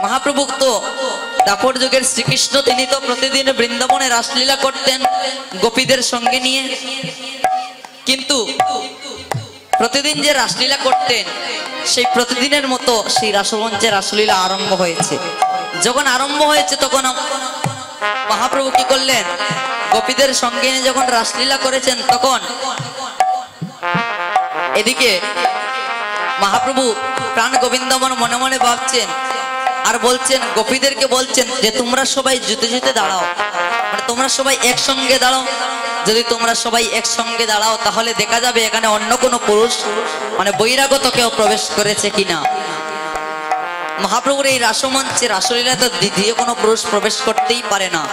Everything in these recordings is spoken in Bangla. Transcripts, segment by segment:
মহাপ্রভু তো দাপর যুগের শ্রীকৃষ্ণ, তিনি তো প্রতিদিন বৃন্দাবনে রাসলীলা করতেন গোপীদের সঙ্গে নিয়ে। কিন্তু প্রতিদিন যে রাসলীলা করতেন সেই প্রতিদিনের মতো সেই রাসমঞ্চে রাসলীলা আরম্ভ হয়েছে। যখন আরম্ভ হয়েছে তখন মহাপ্রভু কি করলেন, গোপীদের সঙ্গে নিয়ে যখন রাসলীলা করেছেন তখন এদিকে মহাপ্রভু প্রাণ গোবিন্দমন মনে মনে ভাবছেন আর বলছেন, গোপীদেরকে বলছেন যে তোমরা সবাই জুতে জুতে দাঁড়াও, মানে তোমরা সবাই একসঙ্গে দাঁড়াও। যদি তোমরা সবাই একসঙ্গে দাঁড়াও তাহলে দেখা যাবে এখানে অন্য কোনো পুরুষ মানে বহিরাগত কেউ প্রবেশ করেছে কিনা। মহাপ্রভুর এই রাসমঞ্চে রাসলীলাতে দ্বিতীয় কোনো পুরুষ প্রবেশ করতেই পারে না।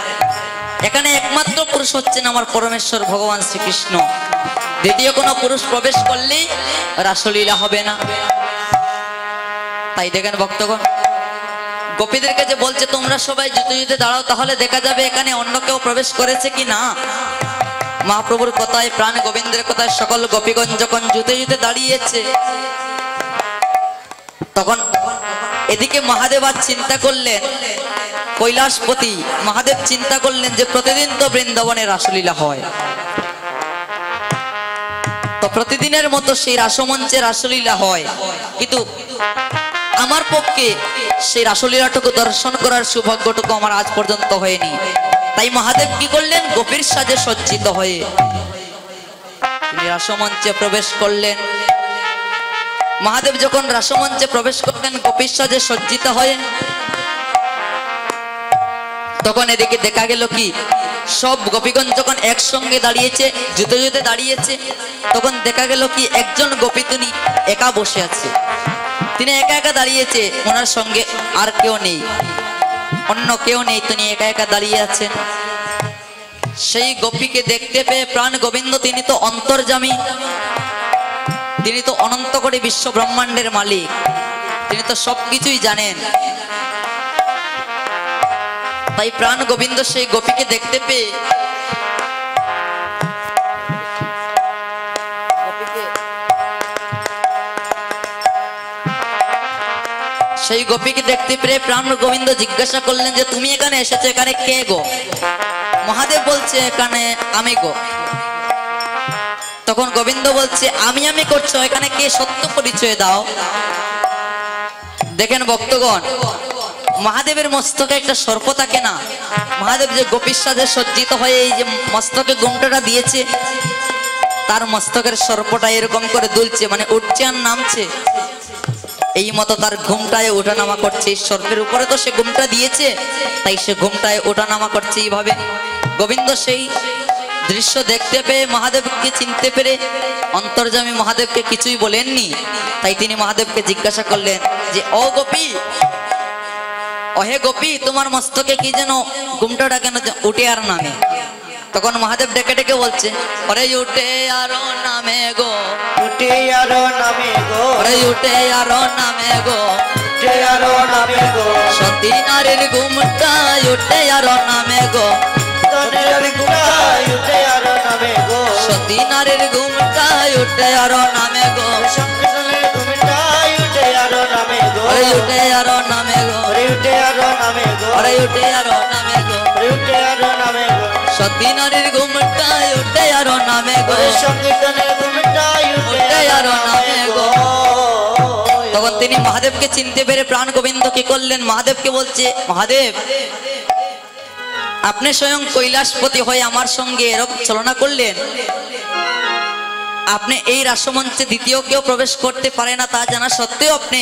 এখানে একমাত্র পুরুষ হচ্ছেন আমার পরমেশ্বর ভগবান শ্রীকৃষ্ণ। দ্বিতীয় কোনো পুরুষ প্রবেশ করলেই রাসলীলা হবে না। তাই দেখেন ভক্তগণ, গোপীদেরকে যে বলছে তোমরা সবাই জুতে জুতে দাঁড়াও তাহলে দেখা যাবে এখানে অন্য কেউ প্রবেশ করেছে কি না। মহাপ্রভুর কথায়, প্রাণ গোবিন্দের কথায় সকল গোপীগণ যখন জুতে জুতে দাঁড়িয়েছে তখন এদিকে মহাদেব আর চিন্তা করলেন, কৈলাসপতি মহাদেব চিন্তা করলেন যে প্রতিদিন তো বৃন্দাবনে রাসলীলা হয়, তো প্রতিদিনের মতো সেই রাসমঞ্চে রাসলীলা হয়, কিন্তু আমার পক্ষে সেই রাসলীলাটুকু দর্শন করার সৌভাগ্যটুকু আমার আজ পর্যন্ত হয়নি। তাই মহাদেব কি করলেন, গোপীর সাজে সজ্জিত হয়ে তিনি রাসমঞ্চে প্রবেশ করলেন। মহাদেব যখন রাসমঞ্চে প্রবেশ করলেন গোপীর সাজে সজ্জিত হয়ে, তখন এদিকে দেখা গেল কি সব গোপীগণ যখন একসঙ্গে দাঁড়িয়েছে, জুতে জুতে দাঁড়িয়েছে, তখন দেখা গেল কি একজন গোপী তিনি একা বসে আছে, তিনি একা একা দাঁড়িয়েছে, ওনার সঙ্গে আর কেউ নেই, অন্য কেউ নেই, তিনি একা একা দাঁড়িয়ে আছেন। সেই গোপীকে দেখতে পেয়ে প্রাণ গোবিন্দ, তিনি তো অন্তর্যামী, তিনি তো অনন্ত কোটি বিশ্ব ব্রহ্মাণ্ডের মালিক, তিনি তো সবকিছুই জানেন। তাই প্রাণ গোবিন্দ সেই গোপীকে দেখতে পেয়ে সেই গোপীকে দেখতে পেয়ে প্রাণ গোবিন্দ জিজ্ঞাসা করলেন যে তুমি এখানে এসেছো, এখানে কে গো? মহাদেব বলছে এখানে আমি গো। তখন গোবিন্দ বলছে আমি আমি করছো, এখানে কে? সত্য পরিচয় দাও। দেখেন ভক্তগণ, মহাদেবের মস্তকে একটা সর্প থাকে না, মহাদেব যে গোপীর সাজে সজ্জিত হয়ে এই যে মস্তকে ঘুমটাটা দিয়েছে, তার মস্তকের সর্পটা এরকম করে দুলছে, মানে উঠছে আর নামছে, এই মতো তার ঘুমটায় ওঠানামা করছে। সর্পের উপরে তো সে ঘুমটা দিয়েছে, তাই সে ঘুমটায় ওঠানামা করছে এইভাবে। গোবিন্দ সেই দৃশ্য দেখতে পেয়ে মহাদেবকে চিনতে পেরে অন্তর্যামী মহাদেবকে কিছুই বলেননি, তাই তিনি মহাদেবকে জিজ্ঞাসা করলেন যে ও গোপী, অহে গোপী, তোমার মস্তকে কি যেন ঘুমটাটা কেন উঠে আর নামে? তখন মহাদেব ডেকে ডেকে বলছে, ওরে উঠে আরো নামে গো, উঠে আরো নামে গো, ওরে উঠে আরো নামে গো, উঠে আরো নামে গো, সতী নারীর ঘুমটা উঠে আরো নামে গো, তনের গুণায় উঠে আরো নামে গো, সতী নারীর ঘুমটা উঠে আরো নামে গো, সংকীর্তনের গুণটায় উঠে আরো নামে গো, ওরে উঠে আরো নামে গো, ওরে উঠে আরো নামে গো, ওরে উঠে আরো নামে গো, ওরে উঠে আরো নামে গো, সতী নারীর ঘুমটা উঠে আরো নামে গো, ওরে সংকীর্তনের গুণটায় উঠে আরো নামে গো। তখন তিনি মহাদেবকে চিনতে পেরে প্রাণ গোবিন্দ কি করলেন, মহাদেবকে বলছে, মহাদেব আপনি স্বয়ং কৈলাসপতি হয়ে আমার সঙ্গে এরকম ছলনা করলেন, আপনি এই রাসমঞ্চে দ্বিতীয় কেউ প্রবেশ করতে পারে না তা জানা সত্ত্বেও আপনি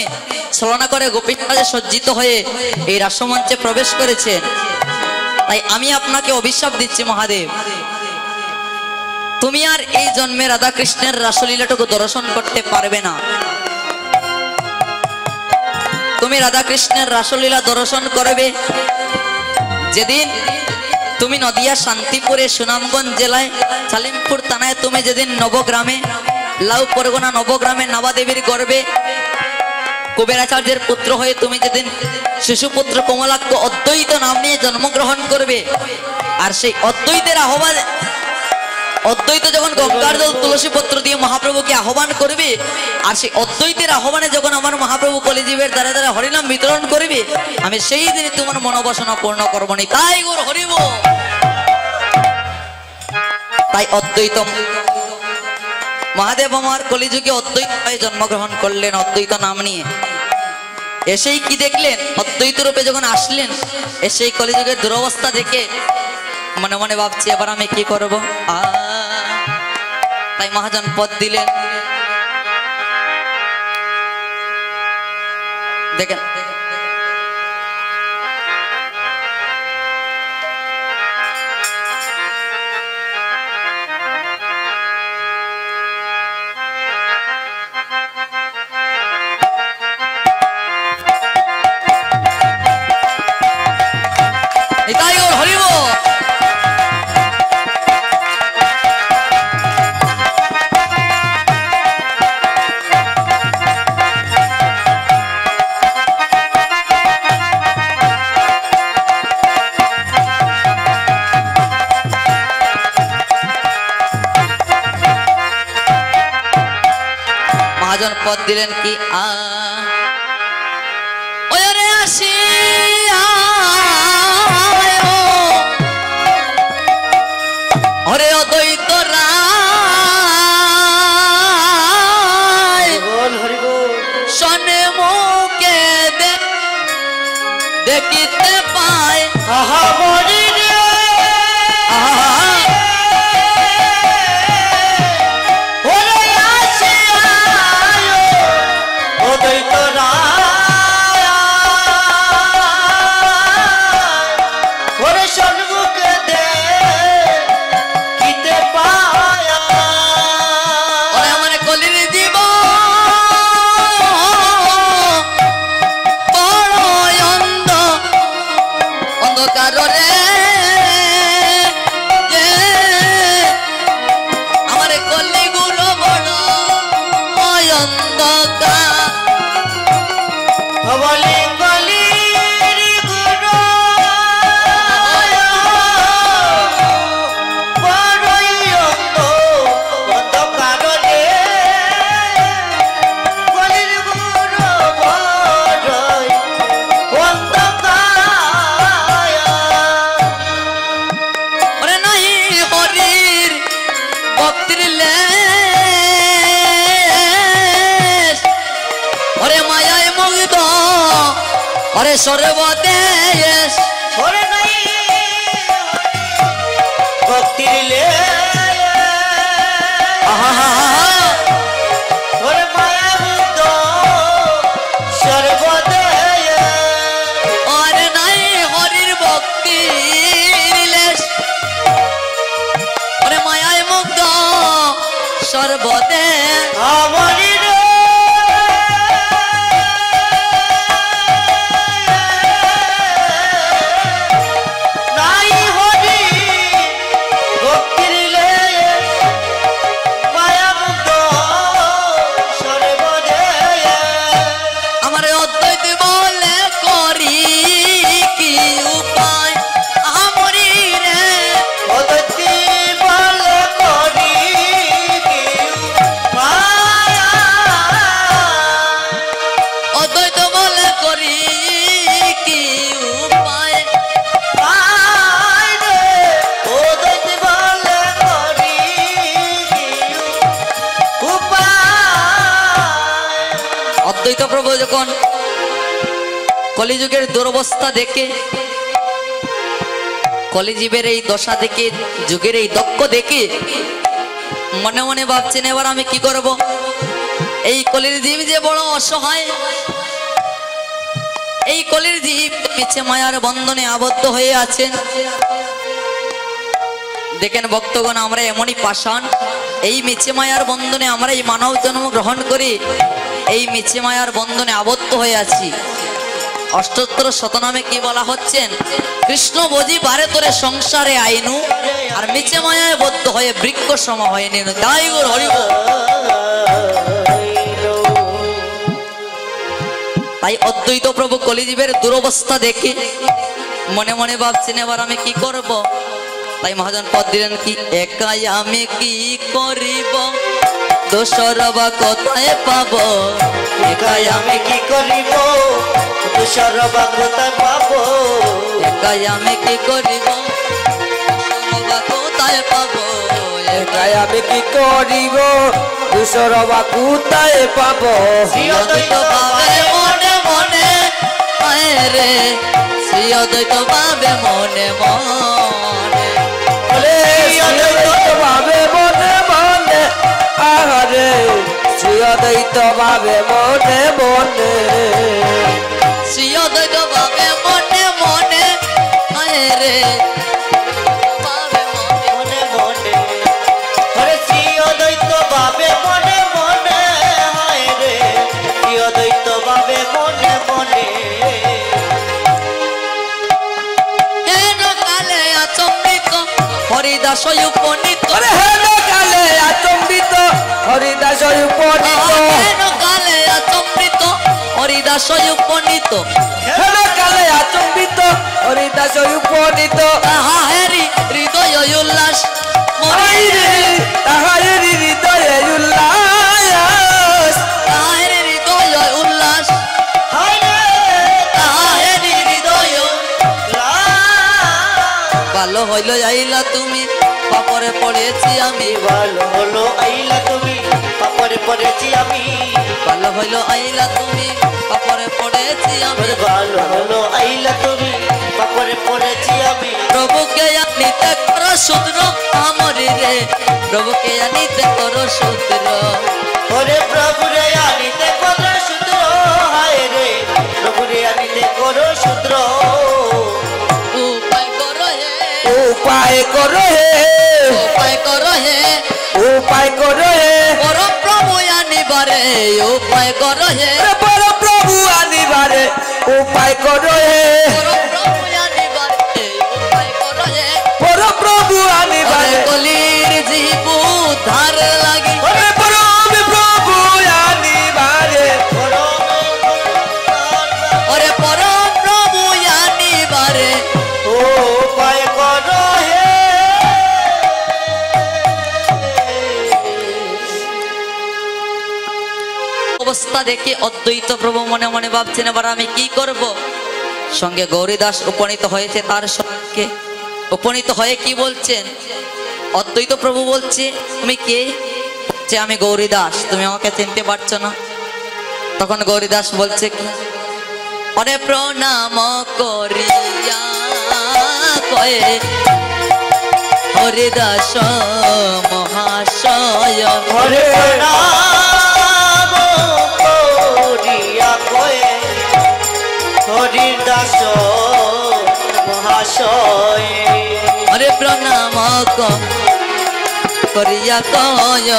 ছলনা করে গোপীর সাজে সজ্জিত হয়ে এই রাসমঞ্চে প্রবেশ করেছেন। তাই আমি আপনাকে অভিশাপ দিচ্ছি মহাদেব, তুমি আর এই জন্মে রাধা কৃষ্ণের রাসলীলাটুকু দর্শন করতে পারবে না। তুমি রাধা কৃষ্ণের রাসলীলা দর্শন করবে যেদিন তুমি নদিয়া শান্তিপুরে, সুনামগঞ্জ জেলায় সালিমপুর থানায় তুমি যেদিন নবগ্রামে, লাউ পরগনা নবগ্রামে নবাদেবীর গর্ভে কুবেরাচার্যের পুত্র হয়ে তুমি যেদিন শিশুপুত্র কমলাক্ষ অদ্বৈত নাম নিয়ে জন্মগ্রহণ করবে, আর সেই অদ্বৈতের আহ্বান অদ্বৈত যখন গঙ্গার জল তুলসী পত্র দিয়ে মহাপ্রভুকে আহ্বান করবে, আর সেই অদ্বৈতের আহ্বানে যখন আমার মহাপ্রভু কলিজীবের দ্বারা দ্বারা হরিনাম বিতরণ করবে, আমি সেই দিনে তোমার মনোবাসনা পূর্ণ করবো নি। তাই গোর হরিব। তাই অদ্বৈত মহাদেব আমার কলিযুগে অদ্বৈত হয়ে জন্মগ্রহণ করলেন, অদ্বৈত নাম নিয়ে। এসেই কি দেখলেন, অদ্বৈত রূপে যখন আসলেন, এসেই কলিযুগের দুরবস্থা দেখে মনে মনে ভাবছি এবার আমি কি করব। তাই মহাজন পদ দিলেন। দেখেন তাই ওর হরিব। মহাজন পদ দিলেন কি ওরে আসি হরে অদ্বৈত রায় শনে মুখে দেখিতে পায় হরে সর্বদেশ হরে নাই ভক্তির লে হরে মায়া মুক্ত সর্বদেশ হরে নাই হরির ভক্তির লেশ হরে মায়ায় মুক্ত সর্বদেশ আমারি প্রভু যখন কলিযুগের দুরবস্থা দেখে, কলিজীবের এই দশা দেখে, যুগের এই দক্ষ দেখে মনে মনে ভাবছেন এবার আমি কি করব। এই কলির জীব যে বড় অসহায়, এই কলির জীব পিছে মায়ার বন্ধনে আবদ্ধ হয়ে আছেন। দেখেন ভক্তগণ, আমরা এমনই পাষাণ, এই মিছে মায়ার বন্ধনে আমরা এই মানব জন্ম গ্রহণ করি, এই মিছে মায়ার বন্ধনে আবদ্ধ হয়ে আছি। অষ্টোত্তর শতনামে কি বলা হচ্ছেন, কৃষ্ণ বুঝি পারে তোরে সংসারে আইনু, আর মিছে মায়ায় বদ্ধ হয়ে বৃক্ষ সম হয়ে নিনু। তাই গোর হরিব। তাই অদ্বৈত প্রভু কলিজীবের দুরবস্থা দেখে মনে মনে ভাবছেন এবার আমি কি করব। তাই মহাজন পদ দিলেন কি একাই আমি কি করিব দোসর বা কোথায় পাব একাই আমি কি করিব দোসর বা কোথায় পাবো একাই আমি কি করিব দোসর বা কোথায় পাব একাই আমি কি করিব দোসর বা কোথায় পাব শ্রীঅদ্বৈত ভাবে মনে মনে আয় রে শ্রীঅদ্বৈত ভাবে মনে মনে শ্রীঅদ্বৈত ভাবে মনে মনে আহারে শ্রীঅদ্বৈত ভাবে মনে মনে শ্রীঅদ্বৈত ভাবে মনে মনে আয় রে ভাবে মনে মনে মনে হরে শ্রী অদ্বৈত ভাবে মনে মনে হায় রে শ্রী অদ্বৈত ভাবে মনে মনে হেন কালে আচম্বিত হরিদাস উপনীত আরে হেন কালে আচম্বিত হরিদাস উপনীত হেন কালে আচম্বিত হরিদাস উপনীত হেন কালে আচম্বিত হরিদাস উপনীত তাহা হেরি হৃদয় উল্লাস আইরে তাহারে হৃদয়ে উল্লাস তাহারে হৃদয় উল্লাস হায় রে তাহারে হৃদয় লাল ভালো হইল আইলা তুমি পাপরে পড়েছি আমি ভালো হলো আইলা তুমি পাপরে পড়েছি আমি ভালো হইল আইলা তুমি পাপরে পড়েছি আমি ভালো হলো আইলা তুমি পাপরে পড়েছি আমি প্রভুকে আনিতে করো সূত্র আমরি রে প্রভুকে আনিতে করো সূত্র ওরে প্রভু রে আনিতে করো সূত্র হায় রে প্রভু রে আনিতে করো সূত্র উপায় করো হে উপায় করো হে উপায় করো হে উপায় করো হে পরম প্রভু আনিবারে উপায় করো হে পর প্রভু আনিবারে উপায় করো হে পরম প্রভু আনিবারে উপায় করো হে পর প্রভু আনিবারে কলির জীব উদ্ধার লাগি ওরে পরম প্রভু আনিবারে ওরে পরম প্রভু আনিবারে উপায় করো হে অবস্থা দেখে অদ্বৈত প্রভু মনে মনে ভাবছেন এবার আমি কি করব সঙ্গে গৌরীদাস উপনীত হয়েছে তার সঙ্গে উপনীত হয়ে কি বলছেন অদ্বৈত প্রভু বলছে তুমি কে যে আমি গৌরীদাস তুমি আমাকে চিনতে পারছো না তখন গৌরীদাস বলছে কি অরে প্রণাম করিয়া কয়ে হরিদাস মহাশয় হরে নাম করিয়া কয়ে হরির দাস মহাশয় হরে প্রণাম করিয়া কয়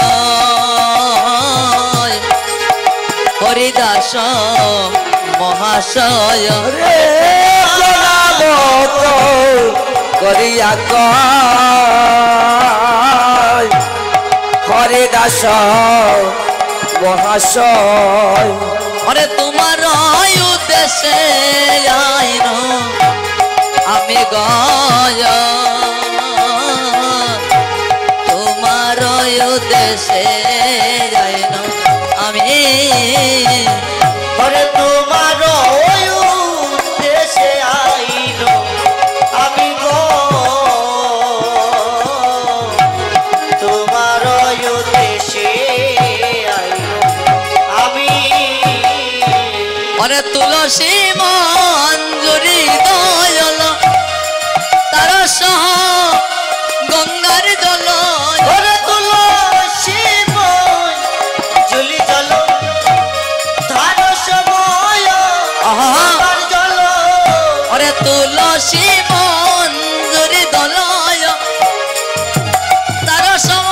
হরিদাস মহাশয় রে প্রণাম করিয়া কয় হরে দাস মহাশয় হরে তোমার উদ্দেশ্যে আইন আমি গয় তোমার উদ্দেশ্যে আইন আমি হরে তোমার দেশে আইল আমি গো তোমার দেশে আইল আমি হরে তুলসী মঞ্জুরি দয়াল তার সহ গঙ্গার জল হরে তুলসী জলি জল ধান সময় আমার জল হরে তুলসী মঞ্জুরি দলয় তার সহ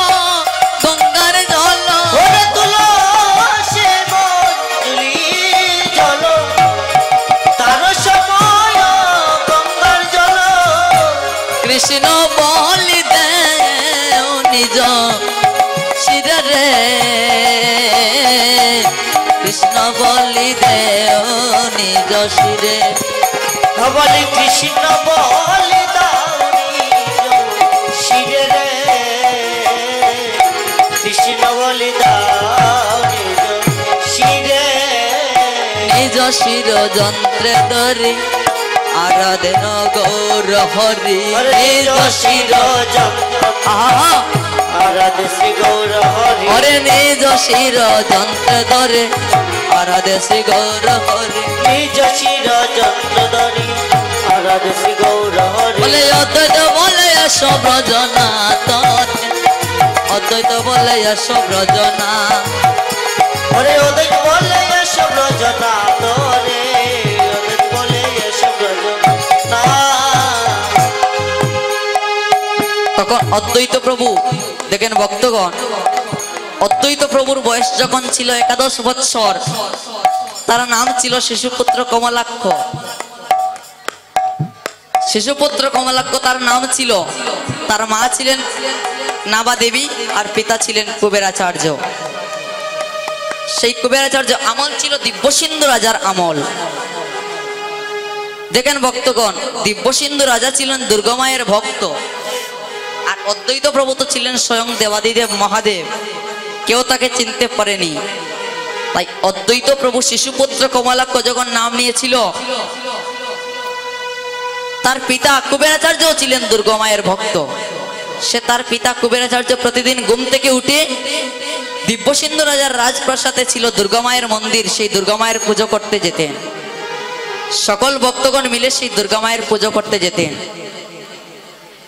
গঙ্গার জল হরে তুলসী জলি জল তার সময় গঙ্গার জল কৃষ্ণ বলি দেও নিজ শিরে কৃষ্ণ বলি দেও নিজ শিরে বলি কৃষ্ণ বলি দাও নিজ শির যন্ত্রে ধরে আরাধন গৌর হরি নিজ শির যন্ত্র আহা আরাধে শ্রী গৌর হরি হরে নিজ শির যন্ত্রে ধরে আরাধে শ্রী গৌর হরি নিজ শির যন্ত্র ধরি আরাধে শ্রী গৌর হরি বলে অদ্বৈত বলে এসো ব্রজনাথ অদ্বৈত বলে এসো ব্রজনা হরে অদ্বৈত বলে এসো ব্রজনাথ রে অদ্বৈত বলে এসো ব্রজনাথ তখন অদ্বৈত প্রভু দেখেন ভক্তগণ অদ্বৈত প্রভুর বয়স যখন ছিল 11 বৎসর তার নাম ছিল শিশুপুত্র কমলাক্ষ শিশুপুত্র কমলাক্ষ তার নাম ছিল তার মা ছিলেন নাবা দেবী আর পিতা ছিলেন কুবেরাচার্য সেই কুবেরাচার্য আমল ছিল দিব্যসিন্ধু রাজার আমল দেখেন ভক্তগণ দিব্যসিন্ধু রাজা ছিলেন দুর্গামায়ের ভক্ত আর অদ্বৈত প্রভু তো ছিলেন স্বয়ং দেবাদিদেব মহাদেব কেউ তাকে চিনতে পারেনি তাই অদ্বৈত প্রভু শিশুপুত্র কমলাক্ষ যখন নাম নিয়েছিল তার পিতা কুবেরাচার্য ছিলেন দুর্গামায়ের ভক্ত সে তার পিতা কুবেরাচার্য প্রতিদিন ঘুম থেকে উঠে দিব্যসিন্ধু রাজার রাজপ্রাসাদে ছিল দুর্গামায়ের মন্দির সেই দুর্গামায়ের পুজো করতে যেতেন সকল ভক্তগণ মিলে সেই দুর্গামায়ের পুজো করতে যেতেন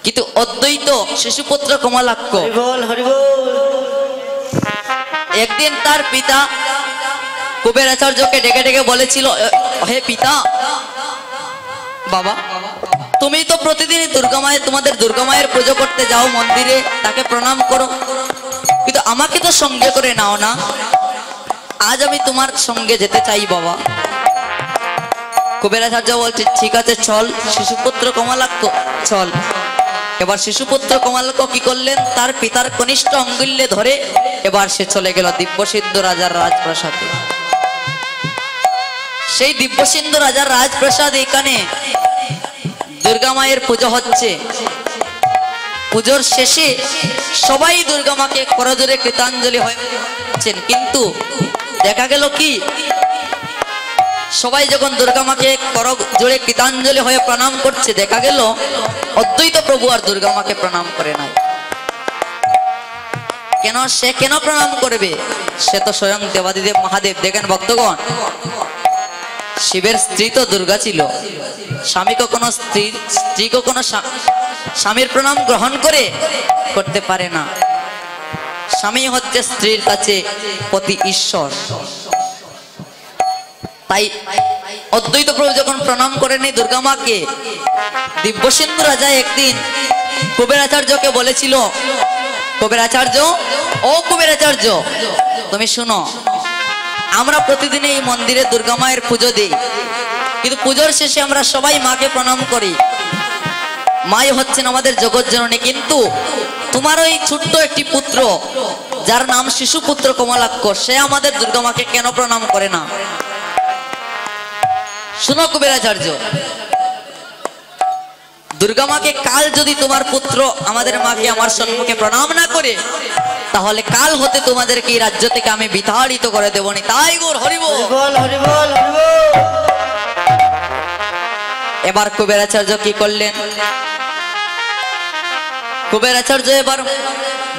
কিন্তু অদ্বৈত শিশুপুত্র কমলাক্ষ হরিবল হরিবল একদিন তার পিতা কুবেরাচার্যকে ডেকে ডেকে বলেছিল হে পিতা বাবা তুমি তো প্রতিদিনই দুর্গামায়ের তোমাদের দুর্গামায়ের পুজো করতে যাও মন্দিরে তাকে প্রণাম করো কিন্তু আমাকে তো সঙ্গে করে নাও না আজ আমি তোমার সঙ্গে যেতে চাই বাবা কুবেরাচার্য বলছে ঠিক আছে চল শিশুপুত্র কমলাক্ষ চল এবার শিশুপুত্র কমলাক্ষ কি করলেন তার পিতার কনিষ্ঠ অঙ্গুল্যে ধরে এবার সে চলে গেল দিব্যসিন্ধু রাজার রাজপ্রাসাদে সেই দিব্যসিন্ধু রাজার রাজপ্রাসাদ এখানে দুর্গা মায়ের পুজো হচ্ছে পুজোর শেষে সবাই দুর্গা মাকে করজোরে কৃতাঞ্জলি হয়েছেন কিন্তু দেখা গেল কি সবাই যখন দুর্গা মাকে করজোরে কৃতাঞ্জলি হয়ে প্রণাম করছে দেখা গেল অদ্বৈত প্রভু আর দুর্গা মাকে প্রণাম করে নাই কেন সে কেন প্রণাম করবে সে তো স্বয়ং দেবাদিদেব মহাদেব দেখেন ভক্তগণ শিবের স্ত্রী তো দুর্গা ছিল স্বামী কখনো স্ত্রী কখনো স্বামীর প্রণাম গ্রহণ করতে পারে না স্বামী হচ্ছে স্ত্রীর কাছে পতি ঈশ্বর তাই অদ্বৈত প্রভু যখন প্রণাম করেনি দুর্গা মাকে দিব্যসিন্ধু রাজা একদিন কুবেরাচার্যকে বলেছিল কুবেরাচার্য ও কুবেরাচার্য তুমি শুনো আমরা প্রতিদিন এই মন্দিরে দুর্গা মায়ের পুজো দিই কিন্তু পুজোর শেষে আমরা সবাই মাকে প্রণাম করি মাই হচ্ছেন আমাদের জগৎ জননী কিন্তু তোমার ওই ছোট্ট একটি পুত্র যার নাম শিশুপুত্র কমলাক্ষ সে আমাদের দুর্গা মাকে কেন প্রণাম করে না শুনো কুবেরাচার্য দুর্গা মাকে কাল যদি তোমার পুত্র আমাদের মাকে আমার সম্মুখে প্রণাম না করে তাহলে কাল হতে তোমাদেরকে এই রাজ্য থেকে আমি বিতাড়িত করে দেবনি তাই গৌর হরিবল হরিবল হরিবল হরিবল এবার কুবেরাচার্য কি করলেন কুবেরাচার্য এবার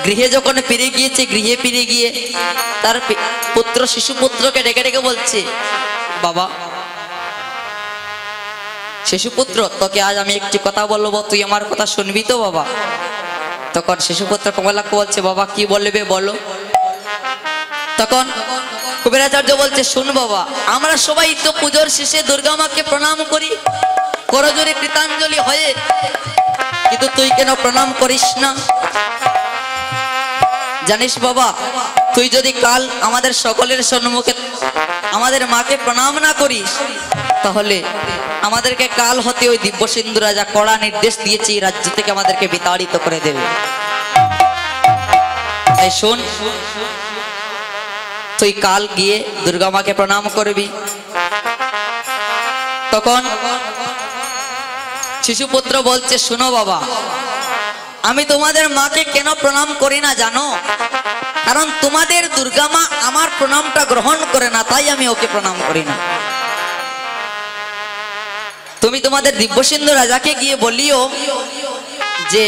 গৃহে যখন ফিরে গিয়েছে গৃহে ফিরে গিয়ে তার পুত্র শিশুপুত্রকে ডেকে ডেকে বলছে বাবা শিশুপুত্র তোকে আজ আমি একটি কথা বলবো তুই আমার কথা শুনবি তো বাবা তখন শিশুপুত্র কমলাক্ষ বলছে বাবা কি বলবে বলো তখন কুবেরাচার্য বলছে শুন বাবা আমরা সবাই তো পুজোর শেষে দুর্গা মাকে প্রণাম করি করজোরে কৃতাঞ্জলি হয়ে কিন্তু তুই কেন প্রণাম করিস না জানিস বাবা তুই যদি কাল আমাদের সকলের সম্মুখে আমাদের মাকে প্রণাম না করিস তাহলে আমাদেরকে কাল হতে ওই দিব্যসিন্ধু রাজা কড়া নির্দেশ দিয়েছে এই রাজ্য থেকে আমাদেরকে বিতাড়িত করে দেবে তাই শোন তুই কাল গিয়ে দুর্গা মাকে প্রণাম করবি তখন শিশুপুত্র বলছে শুনো বাবা আমি তোমাদের মাকে কেন প্রণাম করি না জানো কারণ তোমাদের দুর্গা মা আমার প্রণামটা গ্রহণ করে না তাই আমি ওকে প্রণাম করি না তুমি তোমাদের দিব্যসিন্ধু রাজাকে গিয়ে বলিও যে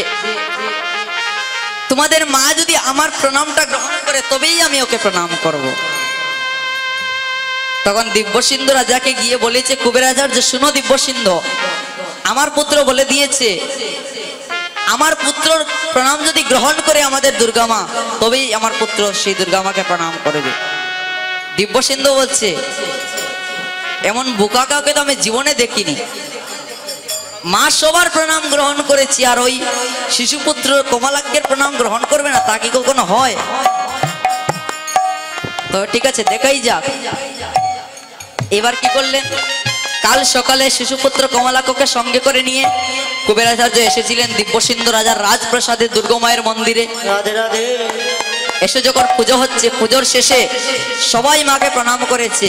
তোমাদের মা যদি আমার প্রণামটা গ্রহণ করে তবেই আমি ওকে প্রণাম করব। তখন দিব্যসিন্ধু রাজাকে গিয়ে বলেছে কুবেরাজার যে শুনো দিব্যসিন্ধু, আমার পুত্র বলে দিয়েছে আমার পুত্র প্রণাম যদি গ্রহণ করে আমাদের দুর্গা মা তবেই আমার পুত্র সেই দুর্গা মাকে প্রণাম করবে। দিব্যসিন্ধু বলছে এমন বোকা কাউকে তো আমি জীবনে দেখিনি, মা সবার প্রণাম গ্রহণ করেছি আর ওই শিশুপুত্র কমলাক্ষের প্রণাম গ্রহণ করবে না, তা কি কখনো হয়? তো ঠিক আছে, দেখাই যাক। এবার কি করলেন, কাল সকালে শিশুপুত্র কমলাক্ষকে সঙ্গে করে নিয়ে কুবেরাচার্য এসেছিলেন দিব্যসিন্ধু রাজার রাজপ্রাসাদে দুর্গামায়ের মন্দিরে। রাধে রাধে। এসে যখন পুজো হচ্ছে, পুজোর শেষে সবাই মাকে প্রণাম করেছে,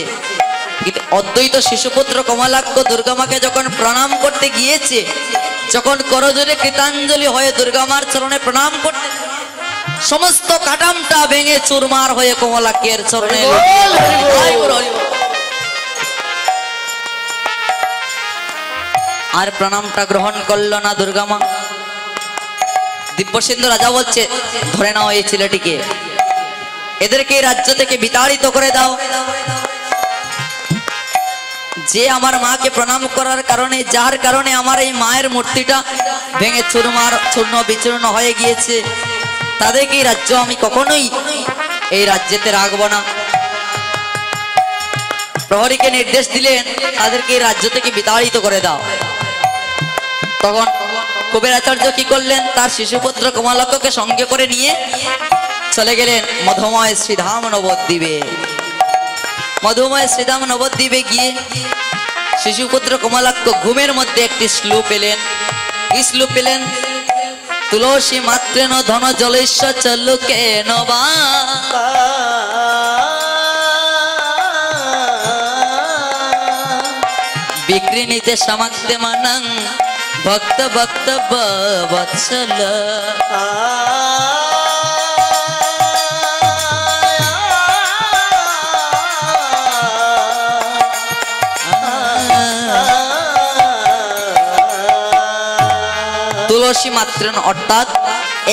কিন্তু অদ্বৈত শিশুপুত্র কমলাক্ষ দুর্গা মাকে যখন প্রণাম করতে গিয়েছে, যখন করজোরে কৃতাঞ্জলি হয়ে দুর্গা মার চরণে প্রণাম করতে সমস্ত কাটামটা ভেঙে চুরমার হয়ে কমলাক্ষের চরণে আর প্রণামটা গ্রহণ করলো না দুর্গা মা। দিব্যসিন্ধু রাজা বলছে ধরে নাও এই ছেলেটিকে, এদেরকে রাজ্য থেকে বিতাড়িত করে দাও। যে আমার মাকে প্রণাম করার কারণে, যার কারণে আমার এই মায়ের মূর্তিটা ভেঙে চুরমার চূর্ণ বিচূর্ণ হয়ে গিয়েছে, তাদেরকে এই রাজ্য আমি কখনোই এই রাজ্যেতে রাখবো না। প্রহরীকে নির্দেশ দিলেন তাদেরকে এই রাজ্য থেকে বিতাড়িত করে দাও। তখন কুবেরাচার্য কি করলেন, তার শিশুপুত্র কমলাক্ষকে সঙ্গে করে নিয়ে চলে গেলেন মধুময় শ্রীধাম নবদ্বীপে। মধুময় শ্রীধাম নবদ্বীপে গিয়ে শিশুপুত্র কমলাক্ষ ঘুমের মধ্যে একটি শ্লোক পেলেন। কি শ্লোক পেলেন? তুলসী মাত্রেন ধন জলেশ্বর চলুকে নবা বিক্রিণীতে সমাক্তে মানং ভক্ত ভক্ত বৎসল। তুলসী মাত্রেন অর্থাৎ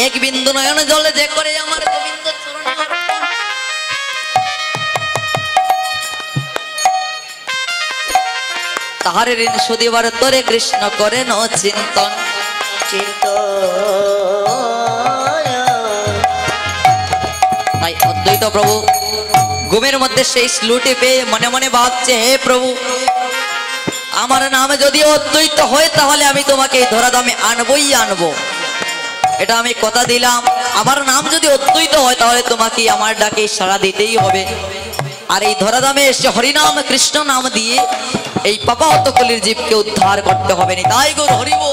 এক বিন্দু নয়ন জলে যে করে আমার গোবিন্দ চরণ অর্পণ। তাহারে ঋণ সুদিবার তোরে কৃষ্ণ করে ন চিন্তন। তাই অদ্বৈত প্রভু ঘুমের মধ্যে সেই শ্লোকটি পেয়ে মনে মনে ভাবছে, হে প্রভু, আমার নামে যদি অদ্বৈত হয় তাহলে আমি তোমাকে এই ধরাধামে আনবই আনবো, এটা আমি কথা দিলাম। আমার নাম যদি অদ্বৈত হয় তাহলে তোমাকে আমার ডাকে সাড়া দিতেই হবে। আর এই ধরাধামে এসে হরিনাম কৃষ্ণ নাম দিয়ে এই পাপাহত কলির জীবকে উদ্ধার করতে হবে। তাই গো হরিবো।